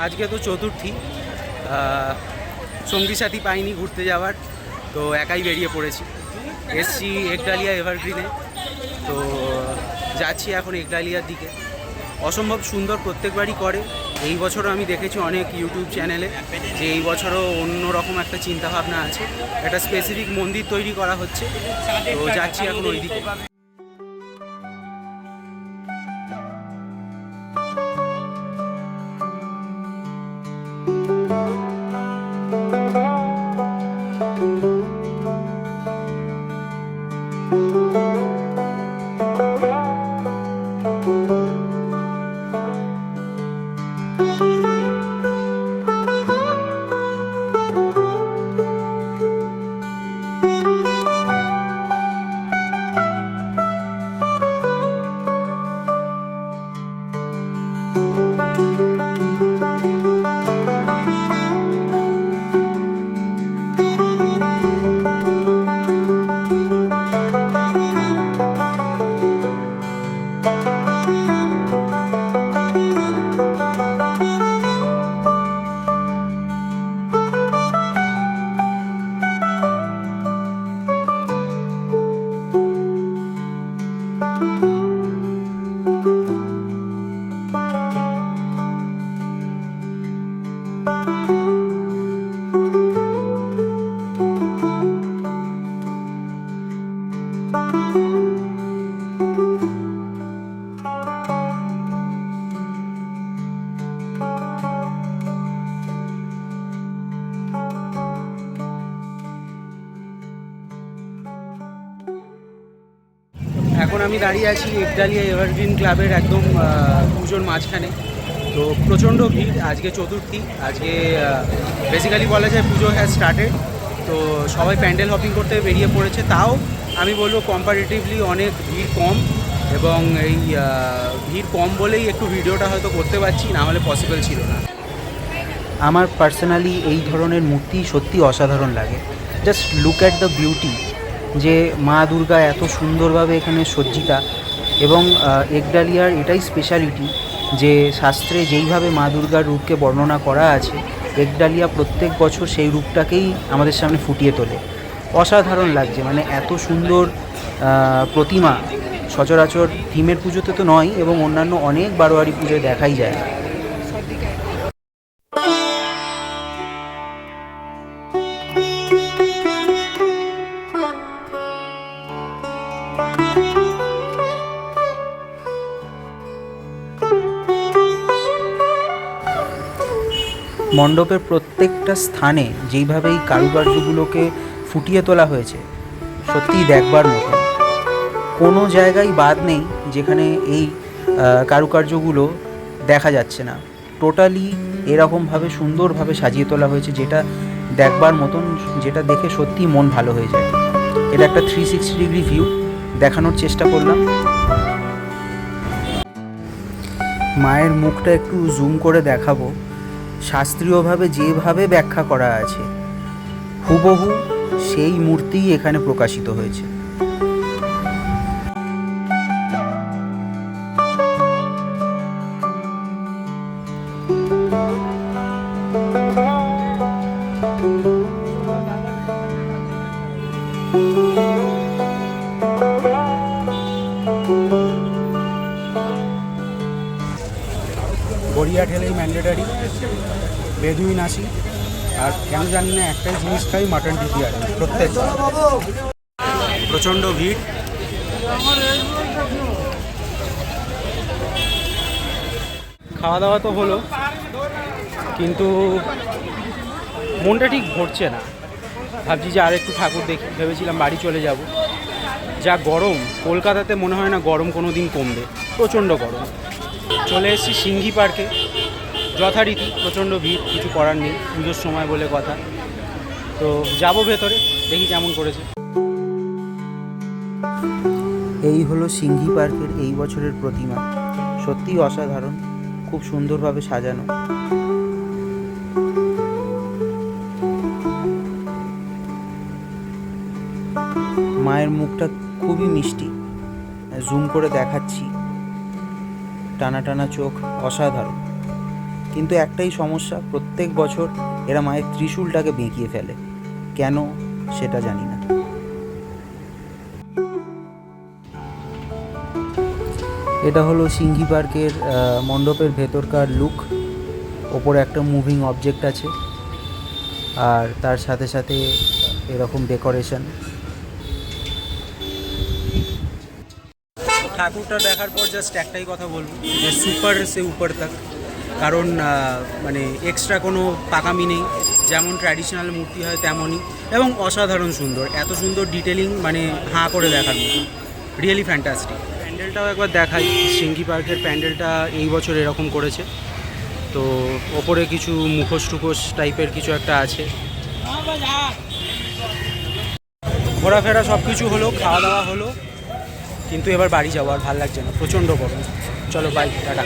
আজকে তো চতুর্থী, সঙ্গী সাথী পাইনি ঘুরতে যাওয়ার, তো একাই বেরিয়ে পড়েছি। এসছি একডালিয়া এভারগ্রিনে, তো যাচ্ছি এখন একডালিয়ার দিকে। অসম্ভব সুন্দর প্রত্যেকবারই করে। এই বছরও আমি দেখেছি অনেক ইউটিউব চ্যানেলে যে এই বছরও অন্যরকম একটা চিন্তাভাবনা আছে, একটা স্পেসিফিক মন্দির তৈরি করা হচ্ছে, তো যাচ্ছি এখন ওই দিকে। এখন আমি দাঁড়িয়ে আছি একডালিয়া এভারগ্রিন ক্লাবের একদম পুজোর মাঝখানে। তো প্রচণ্ড ভিড়, আজকে চতুর্থী, আজকে বেসিক্যালি বলা যায় পুজো হ্যাজ স্টার্টেড। তো সবাই প্যান্ডেল হপিং করতে বেরিয়ে পড়েছে, তাও আমি বলবো কম্পারেটিভলি অনেক ভিড় কম, এবং এই ভিড় কম বলেই একটু ভিডিওটা হয়তো করতে পারছি, না হলে পসিবল ছিল না। আমার পার্সোনালি এই ধরনের মূর্তি সত্যি অসাধারণ লাগে। Just look at the beauty, যে মা দুর্গা এত সুন্দরভাবে এখানে সজ্জিতা। এবং একডালিয়ার এটাই স্পেশালিটি যে শাস্ত্রে যেইভাবে মা দুর্গার রূপকে বর্ণনা করা আছে, একডালিয়া প্রত্যেক বছর সেই রূপটাকেই আমাদের সামনে ফুটিয়ে তোলে। অসাধারণ লাগছে, মানে এত সুন্দর প্রতিমা সচরাচর থিমের পুজোতে তো নয়, এবং অন্যান্য অনেক বারোয়ারি পুজোয় দেখাই যায় না। মণ্ডপের প্রত্যেকটা স্থানে যেইভাবে এই কারুকার্যগুলোকে ফুটিয়ে তোলা হয়েছে, সত্যিই দেখবার মতো। কোনো জায়গায় বাদ নেই যেখানে এই কারুকার্যগুলো দেখা যাচ্ছে না। টোটালি এরকমভাবে সুন্দরভাবে সাজিয়ে তোলা হয়েছে, যেটা দেখবার মতন, যেটা দেখে সত্যিই মন ভালো হয়ে যায়। এটা একটা 360 ডিগ্রি ভিউ দেখানোর চেষ্টা করলাম। মায়ের মুখটা একটু জুম করে দেখাবো। শাস্ত্রীয়ভাবে যেভাবে ব্যাখ্যা করা আছে, হুবহু সেই মূর্তিই এখানে প্রকাশিত হয়েছে। গড়িয়া ঠেলেই ম্যান্ডেটারি, বেদুইন আসি, আর কেন জানি না একটাই জিনিস খাই, মাটন টিকিয়ার প্রত্যেক। প্রচণ্ড ভিড়। খাওয়া দাওয়া তো হলো, কিন্তু মনটা ঠিক ভরছে না। ভাবছি যে আর একটু ঠাকুর দেখি, ভেবেছিলাম বাড়ি চলে যাব। যা গরম, কলকাতাতে মনে হয় না গরম কোনো দিন কমবে, প্রচণ্ড গরম। চলে এসেছি সিংহি পার্কে, যথারীতি প্রচণ্ড ভিড়, কিছু করার নেই, পুজোর সময় বলে কথা। তো যাব ভেতরে, দেখি কেমন করেছে। এই হলো সিংহি পার্কের এই বছরের প্রতিমা। সত্যিই অসাধারণ, খুব সুন্দরভাবে সাজানো। মায়ের মুখটা খুবই মিষ্টি, জুম করে দেখাচ্ছি। টানা টানা চোখ, অসাধারণ। কিন্তু একটাই সমস্যা, প্রত্যেক বছর এরা মায়ের ত্রিশূলটাকে বেঁকিয়ে ফেলে। কেন সেটা জানি না। এটা হলো সিংহি পার্কের মণ্ডপের ভেতরকার লুক। ওপরে একটা মুভিং অবজেক্ট আছে, আর তার সাথে সাথে এরকম ডেকোরেশন। ঠাকুরটা দেখার পর জাস্ট একটাই কথা বলবো যে সুপার সে উপর তাক। কারণ মানে এক্সট্রা কোনো পাকামি নেই, যেমন ট্র্যাডিশনাল মূর্তি হয় তেমনই, এবং অসাধারণ সুন্দর, এত সুন্দর ডিটেলিং, মানে হাঁ করে দেখার মতো, রিয়েলি ফ্যান্টাস্টিক। প্যান্ডেলটাও একবার দেখাই। সিংহি পার্কের প্যান্ডেলটা এই বছর এরকম করেছে, তো ওপরে কিছু মুখোশ টুখোশ টাইপের কিছু একটা আছে। ঘোরাফেরা সব কিছু হলো, খাওয়া দাওয়া হলো, কিন্তু এবার বাড়ি যাবো, আর ভালো লাগছে না, প্রচণ্ড গরম। চলো বাই, টাটা।